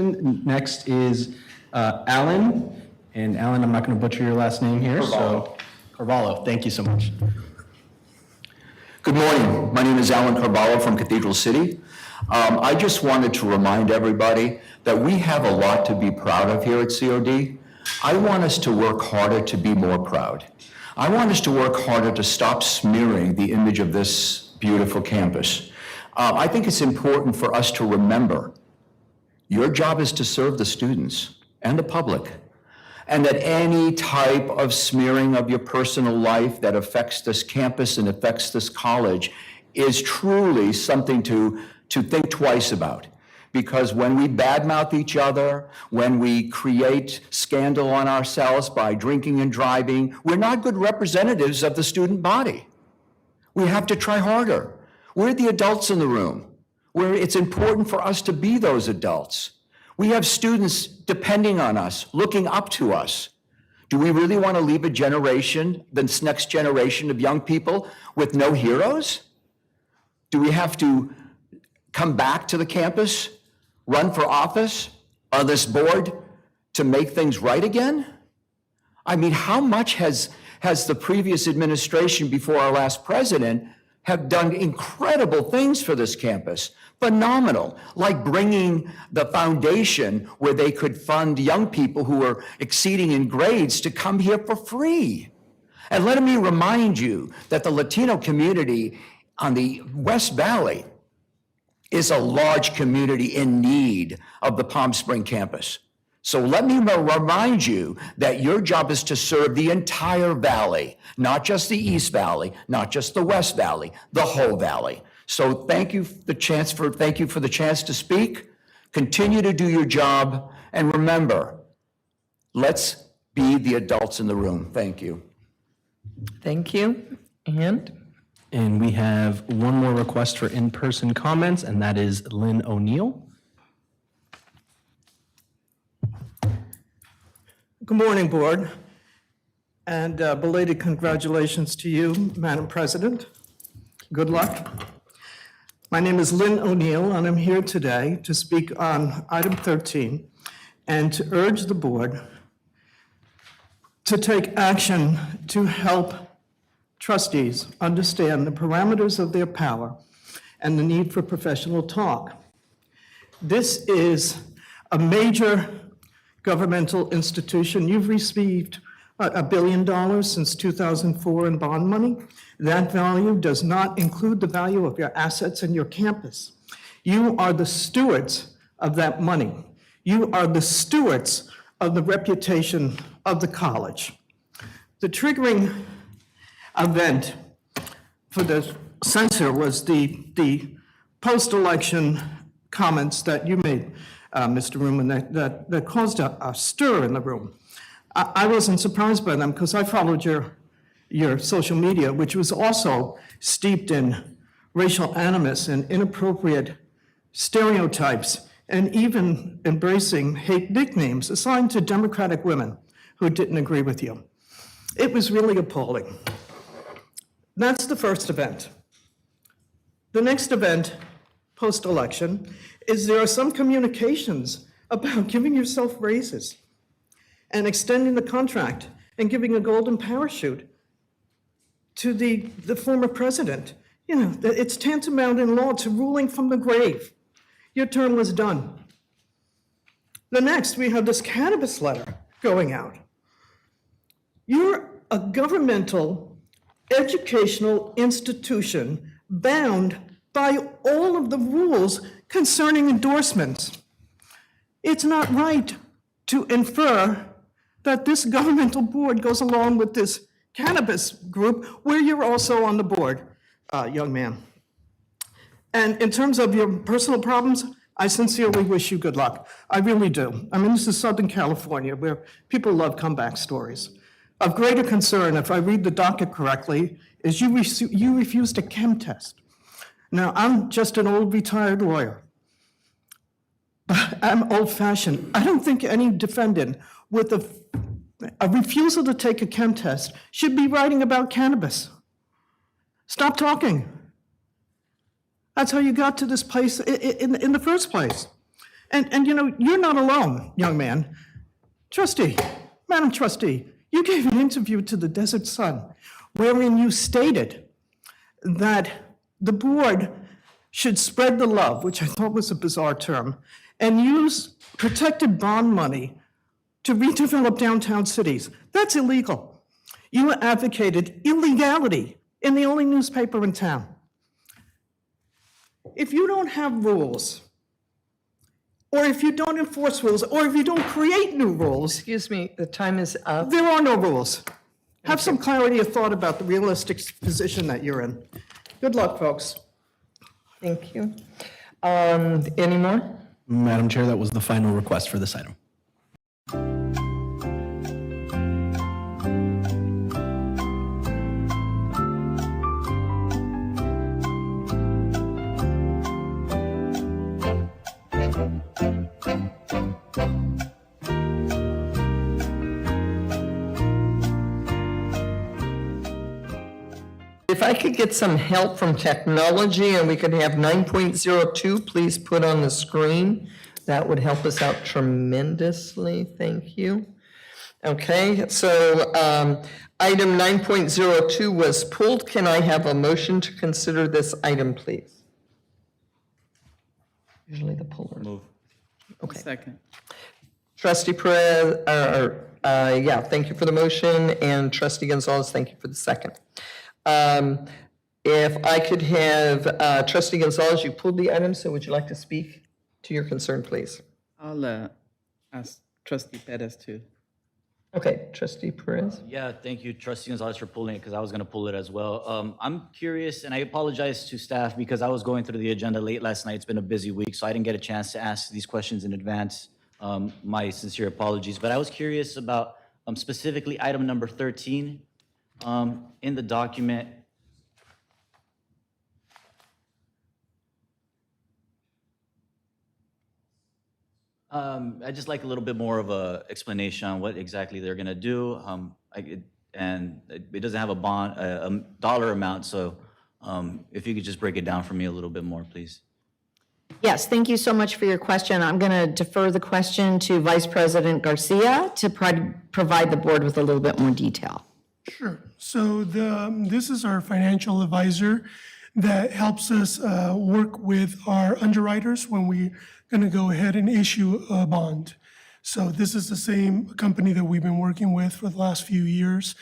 Next is Alan. And Alan, I'm not going to butcher your last name here. So Carvalho, thank you so much. Good morning. My name is Alan Carvalho from Cathedral City. I just wanted to remind everybody that we have a lot to be proud of here at COD. I want us to work harder to be more proud. I want us to work harder to stop smearing the image of this beautiful campus. I think it's important for us to remember your job is to serve the students and the public, and that any type of smearing of your personal life that affects this campus and affects this college is truly something to think twice about. Because when we badmouth each other, when we create scandal on ourselves by drinking and driving, we're not good representatives of the student body. We have to try harder. We're the adults in the room. It's important for us to be those adults. We have students depending on us, looking up to us. Do we really want to leave a generation, this next generation of young people, with no heroes? Do we have to come back to the campus, run for office on this board to make things right again? I mean, how much has the previous administration before our last president have done incredible things for this campus, phenomenal, like bringing the foundation where they could fund young people who are exceeding in grades to come here for free. And let me remind you that the Latino community on the West Valley is a large community in need of the Palm Spring campus. So let me remind you that your job is to serve the entire valley, not just the East Valley, not just the West Valley, the whole valley. So thank you for the chance to speak. Continue to do your job, and remember, let's be the adults in the room. Thank you. Thank you. And we have one more request for in-person comments, and that is Lynn O'Neill. Good morning, Board, and belated congratulations to you, Madam President. Good luck. My name is Lynn O'Neill, and I'm here today to speak on item 13 and to urge the Board to take action to help trustees understand the parameters of their power and the need for professional talk. This is a major governmental institution. You've received $1 billion since 2004 in bond money. That value does not include the value of your assets and your campus. You are the stewards of that money. You are the stewards of the reputation of the college. The triggering event for the censor was the post-election comments that you made, Mr. Ruman, that caused a stir in the room. I wasn't surprised by them because I followed your social media, which was also steeped in racial animus and inappropriate stereotypes, and even embracing hate nicknames assigned to Democratic women who didn't agree with you. It was really appalling. That's the first event. The next event, post-election, is there are some communications about giving yourself raises and extending the contract and giving a golden parachute to the former president. You know, it's tantamount in law to ruling from the grave. Your term was done. The next, we have this cannabis letter going out. You're a governmental educational institution bound by all of the rules concerning endorsements. It's not right to infer that this governmental board goes along with this cannabis group where you're also on the board, young man. And in terms of your personal problems, I sincerely wish you good luck. I really do. I mean, this is Southern California where people love comeback stories. Of greater concern, if I read the docket correctly, is you refused a chem test. Now, I'm just an old retired lawyer, but I'm old-fashioned. I don't think any defendant with a refusal to take a chem test should be writing about cannabis. Stop talking. That's how you got to this place in the first place. And you know, you're not alone, young man. Trustee, Madam Trustee, you gave an interview to the Desert Sun wherein you stated that the board should spread the love, which I thought was a bizarre term, and use protected bond money to redevelop downtown cities. That's illegal. You advocated illegality in the only newspaper in town. If you don't have rules, or if you don't enforce rules, or if you don't create new rules, Excuse me, the time is up. there are no rules. Have some clarity of thought about the realistic position that you're in. Good luck, folks. Thank you. Any more? Madam Chair, that was the final request for this item. If I could get some help from technology and we could have 9.02, please put on the screen. That would help us out tremendously. Thank you. Okay, so item 9.02 was pulled. Can I have a motion to consider this item, please? Usually the puller. Move. Okay. Second. Trustee Perez, yeah, thank you for the motion, and Trustee Gonzalez, thank you for the second. If I could have Trustee Gonzalez, you pulled the item, so would you like to speak to your concern, please? I'll ask Trustee Perez too. Okay, Trustee Perez? Yeah, thank you, Trustee Gonzalez, for pulling it, because I was going to pull it as well. I'm curious, and I apologize to staff, because I was going through the agenda late last night. It's been a busy week, so I didn't get a chance to ask these questions in advance. My sincere apologies. But I was curious about specifically item number 13 in the document. I'd just like a little bit more of a explanation on what exactly they're going to do. And it doesn't have a bond, a dollar amount, so if you could just break it down for me a little bit more, please. Yes, thank you so much for your question. I'm going to defer the question to Vice President Garcia to provide the board with a little bit more detail. Sure. So this is our financial advisor that helps us work with our underwriters when we're going to go ahead and issue a bond. So this is the same company that we've been working with for the last few years.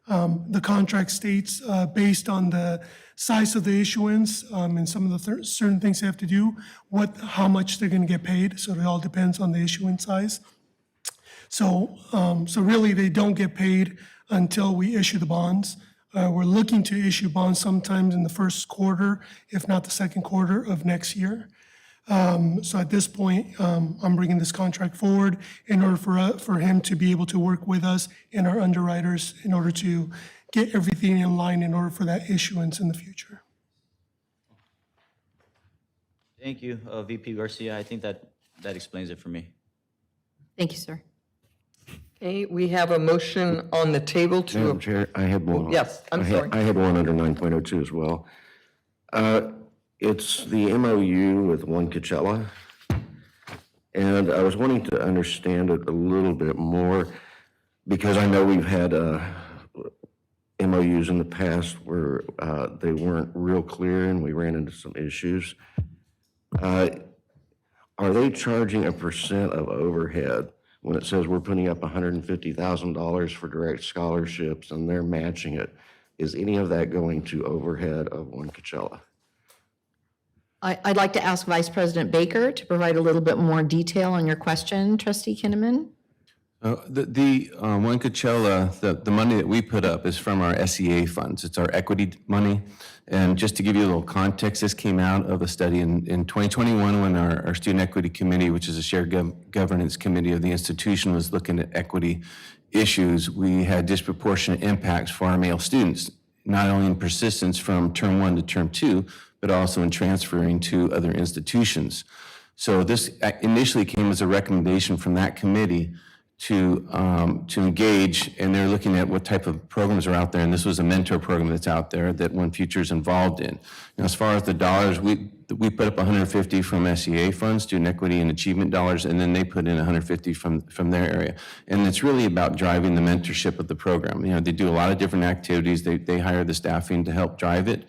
The contract states, based on the size of the issuance and some of the certain things they have to do, how much they're going to get paid. So it all depends on the issuance size. So really, they don't get paid until we issue the bonds. We're looking to issue bonds sometimes in the first quarter, if not the second quarter of next year. So at this point, I'm bringing this contract forward in order for him to be able to work with us and our underwriters in order to get everything in line in order for that issuance in the future. Thank you, VP Garcia. I think that explains it for me. Thank you, sir. Okay, we have a motion on the table to. Madam Chair, I had one. Yes, I'm sorry. I had one under 9.02 as well. It's the MOU with One Coachella. And I was wanting to understand it a little bit more because I know we've had MOUs in the past where they weren't real clear and we ran into some issues. Are they charging a percent of overhead when it says we're putting up $150,000 for direct scholarships and they're matching it? Is any of that going to overhead of One Coachella? I'd like to ask Vice President Baker to provide a little bit more detail on your question, Trustee Kinnaman. The One Coachella, the money that we put up is from our SEA funds. It's our equity money. And just to give you a little context, this came out of a study in 2021 when our Student Equity Committee, which is a shared governance committee of the institution, was looking at equity issues. We had disproportionate impacts for our male students, not only in persistence from term 1 to term 2, but also in transferring to other institutions. So this initially came as a recommendation from that committee to engage, and they're looking at what type of programs are out there, and this was a mentor program that's out there that One Future is involved in. Now, as far as the dollars, we put up 150 from SEA funds, Student Equity and Achievement dollars, and then they put in 150 from their area. And it's really about driving the mentorship of the program. You know, they do a lot of different activities. They hire the staffing to help drive it.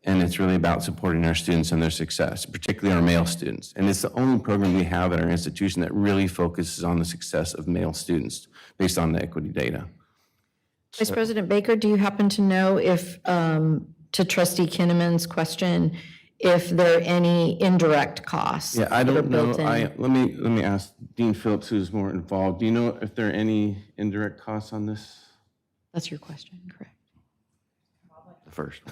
And it's really about supporting our students and their success, particularly our male students. And it's the only program we have at our institution that really focuses on the success of male students based on the equity data. Vice President Baker, do you happen to know if, to Trustee Kinnaman's question, if there are any indirect costs Yeah, I that are don't know. built in? Let me ask Dean Phillips, who's more involved. Do you know if there are any indirect costs on this? That's your question, correct? The first.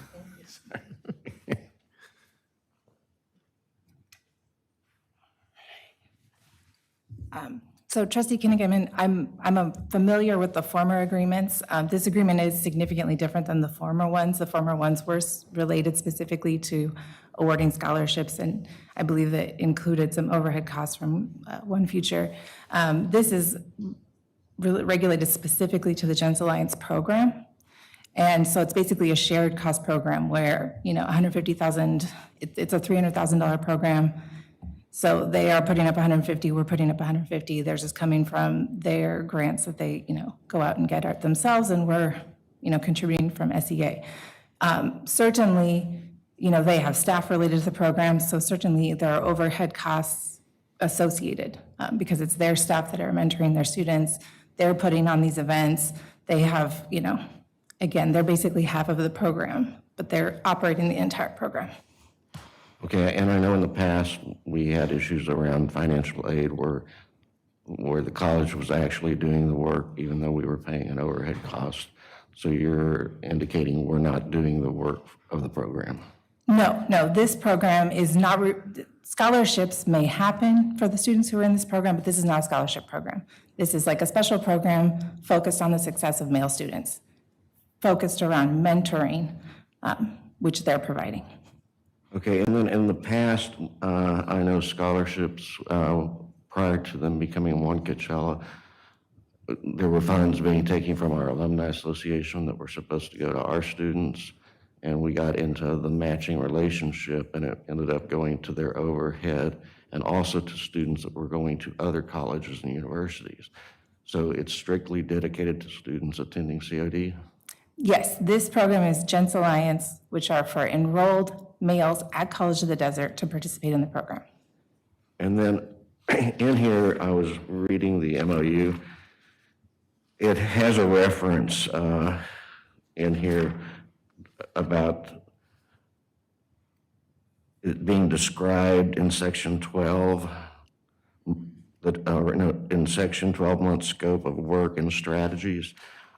So Trustee Kinnigan, I'm familiar with the former agreements. This agreement is significantly different than the former ones. The former ones were related specifically to awarding scholarships, and I believe that included some overhead costs from One Future. This is regulated specifically to the Gents Alliance program. And so it's basically a shared cost program where, you know, $150,000, it's a $300,000 program. So they are putting up 150, we're putting up 150. Theirs is coming from their grants that they, you know, go out and get themselves, and we're, you know, contributing from SEA. Certainly, you know, they have staff related to the program, so certainly there are overhead costs associated because it's their staff that are mentoring their students. They're putting on these events. They have, you know, again, they're basically half of the program, but they're operating the entire program. Okay, and I know in the past, we had issues around financial aid where the college was actually doing the work, even though we were paying an overhead cost. So you're indicating we're not doing the work of the program? No, this program is not, scholarships may happen for the students who are in this program, but this is not a scholarship program. This is like a special program focused on the success of male students, focused around mentoring, which they're providing. Okay, and then in the past, I know scholarships, prior to them becoming One Coachella, there were funds being taken from our alumni association that were supposed to go to our students, and we got into the matching relationship, and it ended up going to their overhead and also to students that were going to other colleges and universities. So it's strictly dedicated to students attending COD? Yes, this program is Gents Alliance, which are for enrolled males at College of the Desert to participate in the program. And then in here, I was reading the MOU. It has a reference in here about it being described in section 12, in section 12-month scope of work and strategies.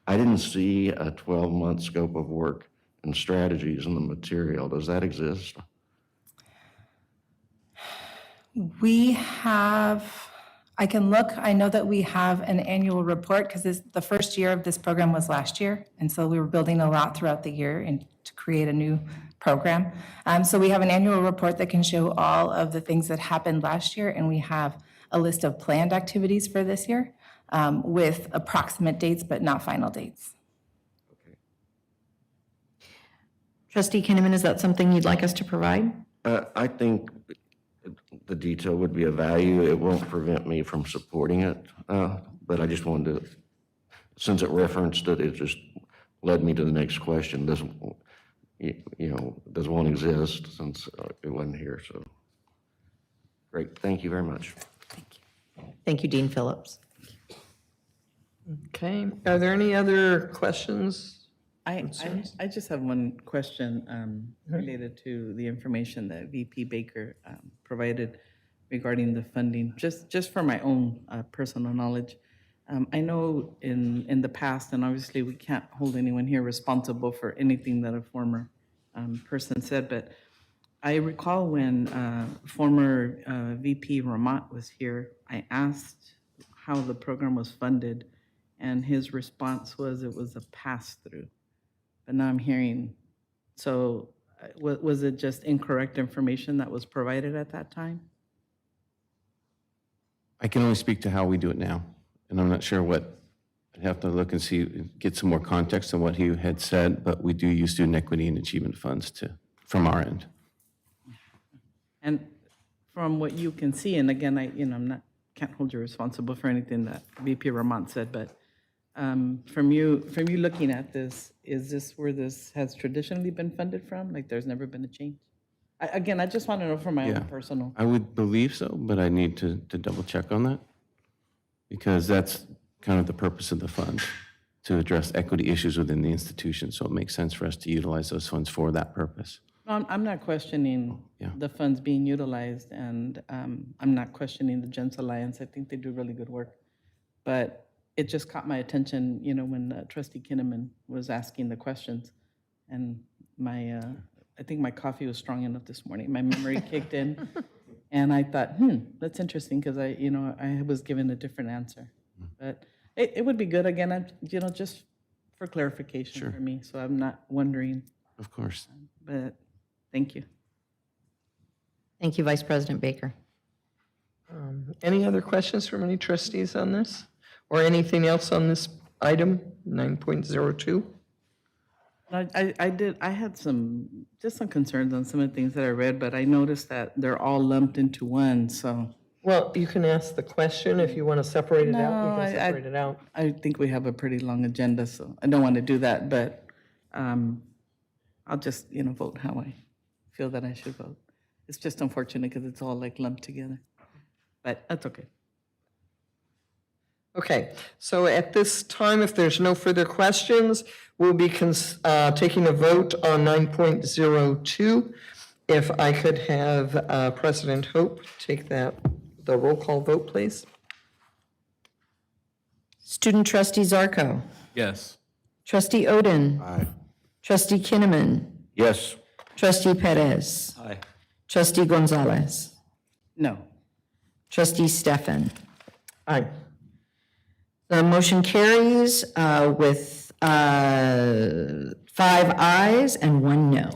I didn't see a 12-month scope of work and strategies in the material. Does that exist? We have, I can look, I know that we have an annual report because the first year of this program was last year. And so we were building a lot throughout the year and to create a new program. So we have an annual report that can show all of the things that happened last year. And we have a list of planned activities for this year with approximate dates, but not final dates. Trustee Kinnaman, is that something you'd like us to provide? I think the detail would be of value. It won't prevent me from supporting it, but I just wanted to, since it referenced it, it just led me to the next question. Does one exist since it wasn't here? So great. Thank you very much. Thank you, Dean Phillips. Okay, are there any other questions? I just have one question related to the information that VP Baker provided regarding the funding. Just for my own personal knowledge, I know in the past, and obviously we can't hold anyone here responsible for anything that a former person said, but I recall when former VP Ramot was here, I asked how the program was funded, and his response was it was a pass-through. But now I'm hearing, so was it just incorrect information that was provided at that time? I can only speak to how we do it now. and I'm not sure what, I'd have to look and see, get some more context on what he had said, but we do use student equity and achievement funds from our end. And from what you can see, and again, can't hold you responsible for anything that VP Ramont said, but from you looking at this, is this where this has traditionally been funded from? Like, there's never been a change? Again, I just want to know from my Yeah. own personal. I would believe so, but I need to double check on that, because that's kind of the purpose of the fund, to address equity issues within the institution, so it makes sense for us to utilize those funds for that purpose. I'm not questioning Yeah. the funds being utilized, and I'm not questioning the Gents Alliance. I think they do really good work. But it just caught my attention, when Trustee Kinnaman was asking the questions. And I think my coffee was strong enough this morning. My memory kicked in. And I thought, that's interesting, because I was given a different answer. But it would be good, again, just for clarification for me, so I'm not wondering. Of course. But thank you. Thank you, Vice President Baker. Any other questions from any trustees on this? Or anything else on this item, 9.02? I had some concerns on some of the things that I read, but I noticed that they're all lumped into one, so. Well, you can ask the question. If you want to separate it out, No, we can separate it out. I think we have a pretty long agenda, so I don't want to do that, but I'll just, vote how I feel that I should vote. It's just unfortunate because it's all like lumped together, but that's okay. Okay, so at this time, if there's no further questions, we'll be taking a vote on 9.02. If I could have President Hope take the roll call vote, please. Student Trustee Zarco. Yes. Trustee Oden. Aye. Trustee Kinnaman. Yes. Trustee Perez. Aye. Trustee Gonzalez. No. Trustee Stefan. Aye. The motion carries with 5 ayes and 1 no.